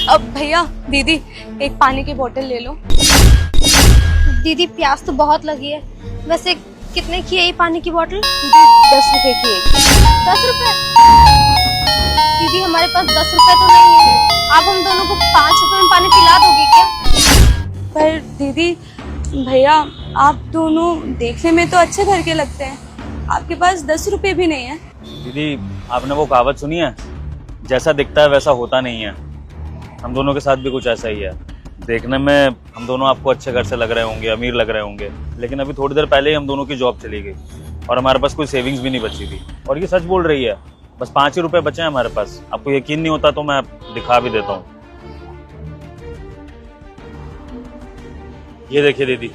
अब भैया दीदी एक पानी की बोतल ले लो। दीदी प्यास तो बहुत लगी है। वैसे कितने की है ये पानी की बोतल? दीदी 10 रुपए की है। 10 रुपए? दीदी हमारे पास 10 रुपए तो नहीं है। आप हम दोनों को 5 रुपए में पानी पिला दोगे क्या? पर दीदी भैया आप दोनों देखने में तो अच्छे घर के लगते हैं, आपके पास 10 रुपए भी नहीं है। दीदी आपने वो कहावत सुनी है, जैसा दिखता है वैसा होता नहीं है। हम दोनों के साथ भी कुछ ऐसा ही है। देखने में हम दोनों आपको अच्छे घर से लग रहे होंगे, अमीर लग रहे होंगे, लेकिन अभी थोड़ी देर पहले ही हम दोनों की जॉब चली गई और हमारे पास कोई सेविंग्स भी नहीं बची थी। और ये सच बोल रही है, बस 5 ही रुपए बचे हैं हमारे पास। आपको यकीन नहीं होता तो मैं दिखा भी देता हूँ। ये देखिए दीदी,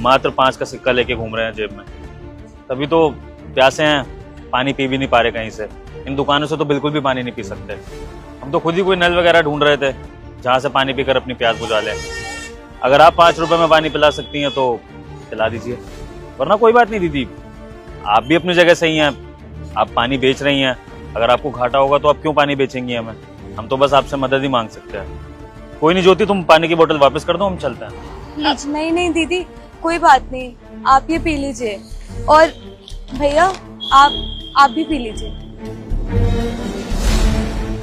मात्र 5 का सिक्का लेके घूम रहे हैं जेब में। तभी तो प्यासे हैं, पानी पी भी नहीं पा रहे कहीं से। इन दुकानों से तो बिल्कुल भी पानी नहीं पी सकते। हम तो खुद ही कोई नल वगैरह ढूंढ रहे थे जहाँ से पानी पीकर अपनी प्यास बुझा लें। अगर आप 5 रुपए में पानी पिला सकती हैं तो पिला दीजिए, वरना कोई बात नहीं दीदी, आप भी अपनी जगह सही हैं। आप पानी बेच रही हैं, अगर आपको घाटा होगा तो आप क्यों पानी बेचेंगी हमें? हम तो बस आपसे मदद ही मांग सकते हैं। कोई नहीं ज्योति, तुम पानी की बोतल वापस कर दो, हम चलते हैं। नहीं नहीं दीदी कोई बात नहीं, आप ये पी लीजिए। और भैया आप भी पी लीजिए।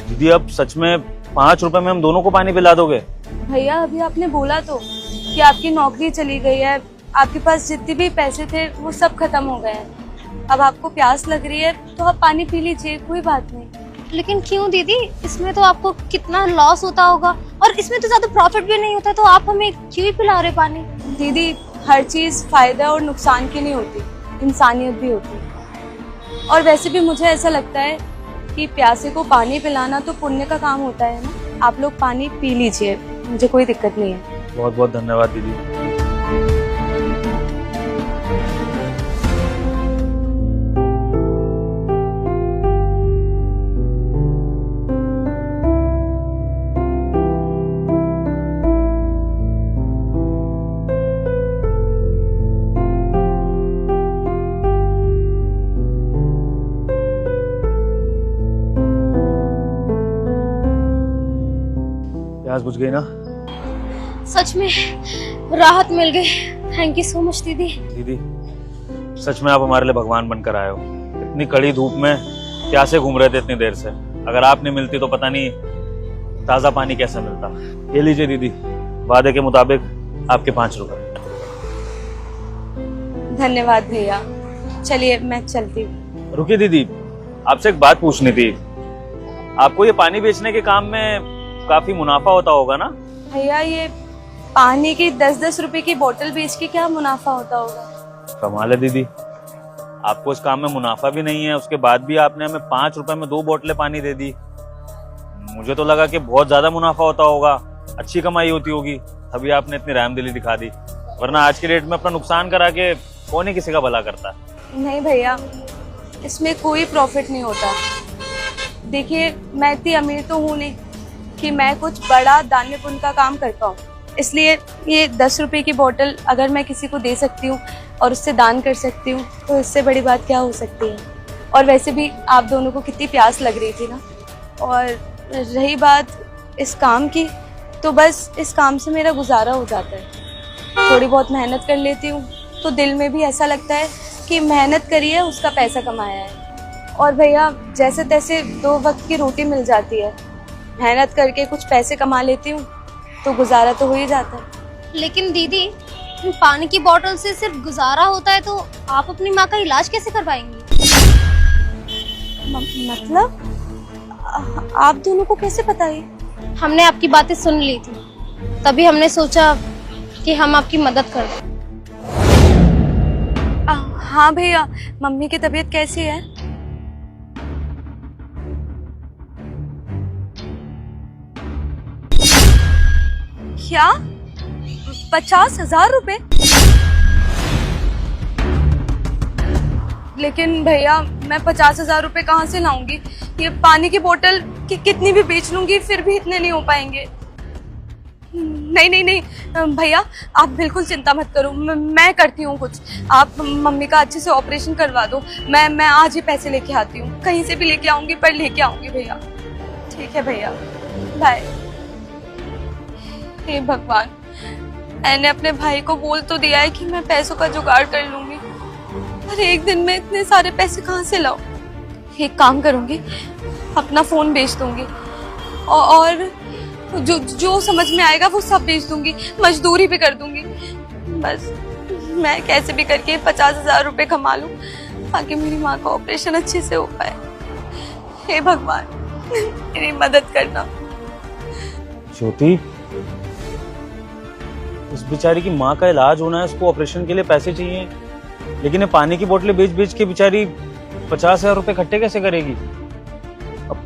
दीदी अब सच में 5 रुपए में हम दोनों को पानी पिला दोगे? भैया अभी आपने बोला तो कि आपकी नौकरी चली गई है, आपके पास जितने भी पैसे थे वो सब खत्म हो गए हैं। अब आपको प्यास लग रही है तो आप पानी पी लीजिए, कोई बात नहीं। लेकिन क्यों दीदी? इसमें तो आपको कितना लॉस होता होगा और इसमें तो ज्यादा प्रॉफिट भी नहीं होता, तो आप हमें क्यों ही पिला रहे पानी? दीदी हर चीज फायदा और नुकसान की नहीं होती, इंसानियत भी होती है। और वैसे भी मुझे ऐसा लगता है कि प्यासे को पानी पिलाना तो पुण्य का काम होता है ना। आप लोग पानी पी लीजिए, मुझे कोई दिक्कत नहीं है। बहुत बहुत धन्यवाद दीदी। प्यास बुझ गई ना? सच में राहत मिल गई। थैंक यू सो मच दीदी। दीदी सच में आप हमारे लिए भगवान बनकर आए हो। इतनी कड़ी धूप में प्यासे घूम रहे थे इतनी देर से, अगर आप नहीं मिलती तो पता नहीं ताज़ा पानी कैसे मिलता। ये लीजिए दीदी, वादे के मुताबिक आपके 5 रुपए। धन्यवाद भैया, चलिए मैं चलती हूँ। रुकिए दीदी, आपसे एक बात पूछनी थी। आपको ये पानी बेचने के काम में काफी मुनाफा होता होगा ना? भैया ये पानी की 10-10 रुपए की बोतल बेच के क्या मुनाफा होता होगा? कमाल है दीदी, आपको इस काम में मुनाफा भी नहीं है, उसके बाद भी आपने हमें 5 रुपए में 2 बोतलें पानी दे दी। मुझे तो लगा कि बहुत ज्यादा मुनाफा होता होगा, अच्छी कमाई होती होगी, तभी आपने इतनी रहमदिली दिखा दी। वरना आज के डेट में अपना नुकसान करा के कौन ही किसी का भला करता है। नहीं भैया, इसमें कोई प्रॉफिट नहीं होता। देखिए मैं इतनी अमीर तो हूँ नहीं कि मैं कुछ बड़ा दान्य पुण्य का काम कर पाऊँ, इसलिए ये 10 रुपए की बोतल अगर मैं किसी को दे सकती हूँ और उससे दान कर सकती हूँ तो इससे बड़ी बात क्या हो सकती है। और वैसे भी आप दोनों को कितनी प्यास लग रही थी ना। और रही बात इस काम की, तो बस इस काम से मेरा गुजारा हो जाता है। थोड़ी बहुत मेहनत कर लेती हूँ तो दिल में भी ऐसा लगता है कि मेहनत करी है, उसका पैसा कमाया है। और भैया जैसे तैसे 2 वक्त की रोटी मिल जाती है, मेहनत करके कुछ पैसे कमा लेती हूँ तो गुजारा तो हो ही जाता है। लेकिन दीदी पानी की बोतल से सिर्फ गुजारा होता है तो आप अपनी माँ का इलाज कैसे करवाएंगी? मतलब आप दोनों को कैसे पता है? हमने आपकी बातें सुन ली थी, तभी हमने सोचा कि हम आपकी मदद कर दें। हाँ भैया, मम्मी की तबीयत कैसी है? क्या 50,000 रुपए? लेकिन भैया मैं 50,000 रुपए कहाँ से लाऊंगी? ये पानी की बोतल कितनी भी बेच लूंगी फिर भी इतने नहीं हो पाएंगे। नहीं नहीं नहीं भैया, आप बिल्कुल चिंता मत करो, मैं करती हूँ कुछ। आप मम्मी का अच्छे से ऑपरेशन करवा दो, मैं आज ही पैसे लेके आती हूँ, कहीं से भी लेके आऊंगी पर लेके आऊंगी भैया। ठीक है भैया, बाय। हे भगवान, मैंने अपने भाई को बोल तो दिया है कि मैं पैसों का जुगाड़ कर लूंगी, पर एक दिन में इतने सारे पैसे कहाँ से लाऊं? एक काम करूंगी, अपना फोन बेच दूंगी और जो समझ में आएगा वो सब बेच दूंगी, मजदूरी भी कर दूंगी। बस मैं कैसे भी करके 50,000 रुपए कमा लूं ताकि मेरी माँ का ऑपरेशन अच्छे से हो पाए। हे भगवान, मेरी मदद करना। ज्योति, उस बेचारी की माँ का इलाज होना है, उसको ऑपरेशन के लिए पैसे चाहिए, लेकिन ये पानी की बोतलें बेच बेच के बेचारी 50,000 रुपए इकट्ठे कैसे करेगी? अब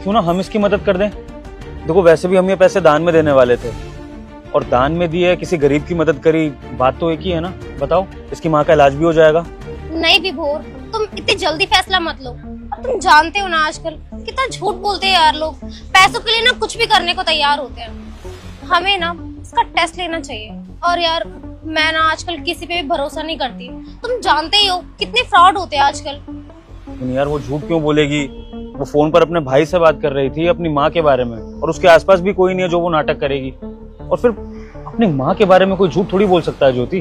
क्यों ना हम इसकी मदद कर दें। देखो, वैसे भी हम ये पैसे दान में देने वाले थे, और दान में दिए, किसी गरीब की मदद करी, बात तो एक ही है ना। बताओ, इसकी माँ का इलाज भी हो जाएगा। नहीं विभोर, तुम इतनी जल्दी फैसला मत लो। अब तुम जानते हो ना आजकल कितना झूठ बोलते हैं यार लोग, पैसों के लिए ना कुछ भी करने को तैयार होते हैं। हमें ना इसका टेस्ट लेना चाहिए। और यार मैं ना आजकल किसी पे भी भरोसा नहीं करती, तुम जानते ही हो कितने फ्रॉड होते हैं आजकल। लेकिन यार वो झूठ क्यों बोलेगी? वो फोन पर अपने भाई से बात कर रही थी अपनी माँ के बारे में, और उसके आसपास भी कोई नहीं है जो वो नाटक करेगी। और फिर अपनी माँ के बारे में कोई झूठ थोड़ी बोल सकता है ज्योति।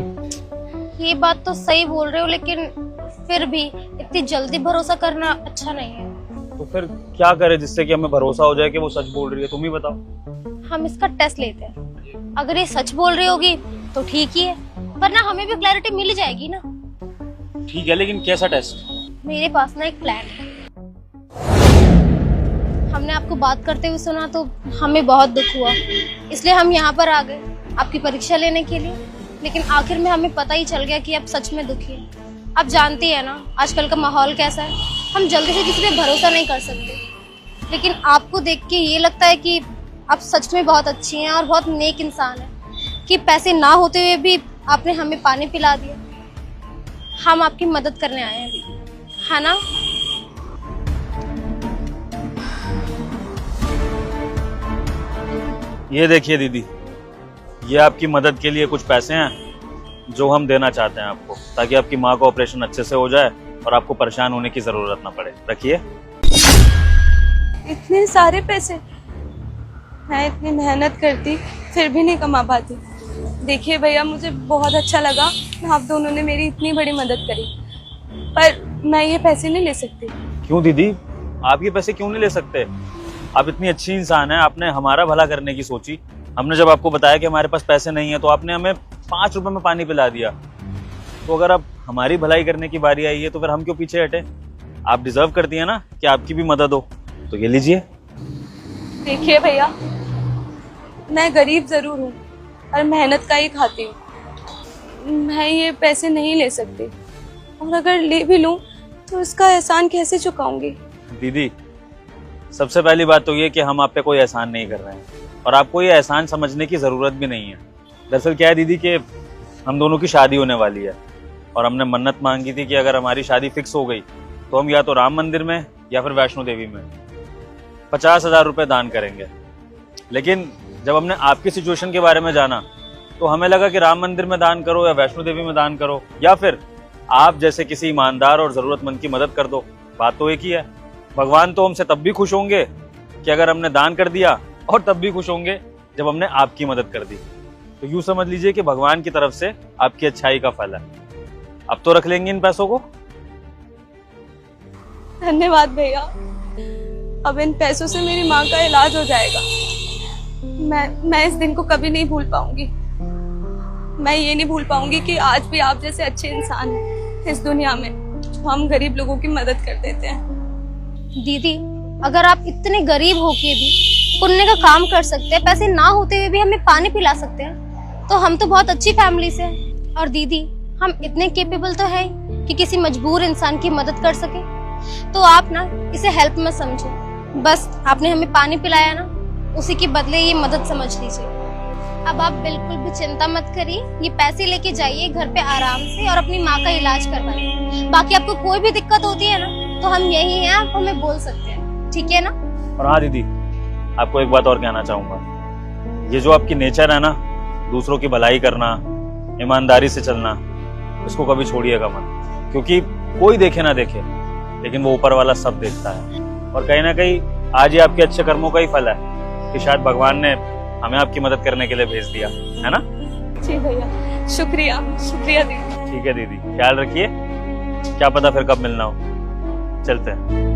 ये बात तो सही बोल रहे हो, लेकिन फिर भी इतनी जल्दी भरोसा करना अच्छा नहीं है। तो फिर क्या करे जिससे कि हमें भरोसा हो जाए कि वो सच बोल रही है? तुम ही बताओ। हम इसका टेस्ट लेते हैं, अगर ये सच बोल रही होगी तो ठीक ही है, वरना हमें भी क्लैरिटी मिल जाएगी ना। ठीक है, लेकिन कैसा टेस्ट? मेरे पास ना एक प्लान है। हमने आपको बात करते हुए सुना तो हमें बहुत दुख हुआ, इसलिए हम यहाँ पर आ गए आपकी परीक्षा लेने के लिए। लेकिन आखिर में हमें पता ही चल गया कि आप सच में दुखी हैं। आप जानती है ना आजकल का माहौल कैसा है, हम जल्दी से किसी पे भरोसा नहीं कर सकते। लेकिन आपको देख के ये लगता है कि आप सच में बहुत अच्छी हैं और बहुत नेक इंसान हैं, कि पैसे ना होते हुए भी आपने हमें पानी पिला दिया। हम आपकी मदद करने आए हैं, है ना? ये देखिए दीदी, ये आपकी मदद के लिए कुछ पैसे हैं जो हम देना चाहते हैं आपको, ताकि आपकी माँ का ऑपरेशन अच्छे से हो जाए और आपको परेशान होने की जरूरत ना पड़े। रखिए। इतने सारे पैसे? मैं इतनी मेहनत करती फिर भी नहीं कमा पाती। देखिए भैया, मुझे बहुत अच्छा लगा आप दोनों ने मेरी इतनी बड़ी मदद करी, पर मैं ये पैसे नहीं ले सकती। क्यों दीदी, आप ये पैसे क्यों नहीं ले सकते? आप इतनी अच्छी इंसान है, आपने हमारा भला करने की सोची। हमने जब आपको बताया कि हमारे पास पैसे नहीं है तो आपने हमें 5 रुपए में पानी पिला दिया। तो अगर अब हमारी भलाई करने की बारी आई है तो फिर हम क्यों पीछे हटे? आप डिजर्व करती है ना कि आपकी भी मदद हो, तो ये लीजिए। देखिए भैया, मैं गरीब जरूर हूँ और मेहनत का ही खाती हूँ। मैं ये पैसे नहीं ले सकती, और अगर ले भी लूँ तो इसका एहसान कैसे चुकाऊंगी? दीदी, सबसे पहली बात तो ये कि हम आप पे कोई एहसान नहीं कर रहे हैं, और आपको ये एहसान समझने की जरूरत भी नहीं है। दरअसल क्या है दीदी कि हम दोनों की शादी होने वाली है, और हमने मन्नत मांगी थी कि अगर हमारी शादी फिक्स हो गई तो हम या तो राम मंदिर में या फिर वैष्णो देवी में 50,000 रुपए दान करेंगे। लेकिन जब हमने आपकी सिचुएशन के बारे में जाना तो हमें लगा कि राम मंदिर में दान करो या वैष्णो देवी में दान करो, या फिर आप जैसे किसी ईमानदार और जरूरतमंद की मदद कर दो। बात तो एक ही है। भगवान तो हमसे तब भी खुश होंगे कि अगर हमने दान कर दिया, और तब भी खुश होंगे जब हमने आपकी मदद कर दी। तो यूं समझ लीजिए कि भगवान की तरफ से आपकी अच्छाई का फल है। अब तो रख लेंगे इन पैसों को। धन्यवाद भैया, अब इन पैसों से मेरी माँ का इलाज हो जाएगा। मैं इस दिन को कभी नहीं भूल पाऊंगी। मैं ये नहीं भूल पाऊंगी कि आज भी आप जैसे अच्छे इंसान हैं इस दुनिया में, जो हम गरीब लोगों की मदद कर देते हैं। दीदी, अगर आप इतने गरीब होके भी पुण्य का काम कर सकते हैं, पैसे ना होते हुए भी हमें पानी पिला सकते हैं, तो हम तो बहुत अच्छी फैमिली से हैं। और दीदी, हम इतने केपेबल तो है कि किसी मजबूर इंसान की मदद कर सके। तो आप ना इसे हेल्प मत समझो, बस आपने हमें पानी पिलाया ना, उसी के बदले ये मदद समझ लीजिए। अब आप बिल्कुल भी चिंता मत करिए, ये पैसे लेके जाइए घर पे आराम से और अपनी माँ का इलाज करवाइए। बाकी आपको कोई भी दिक्कत होती है ना तो हम यही हैं, आप हमें बोल सकते हैं, ठीक है ना? और हाँ दीदी, आपको एक बात और कहना चाहूंगा। ये जो आपकी नेचर है ना, दूसरों की भलाई करना, ईमानदारी से चलना, इसको कभी छोड़िएगा मत। क्योंकि कोई देखे ना देखे, लेकिन वो ऊपर वाला सब देखता है। और कहीं ना कहीं आज ये आपके अच्छे कर्मों का ही फल है कि शायद भगवान ने हमें आपकी मदद करने के लिए भेज दिया, है ना? जी भैया, शुक्रिया शुक्रिया दीदी। ठीक है दीदी, ख्याल रखिए, क्या पता फिर कब मिलना हो। चलते हैं।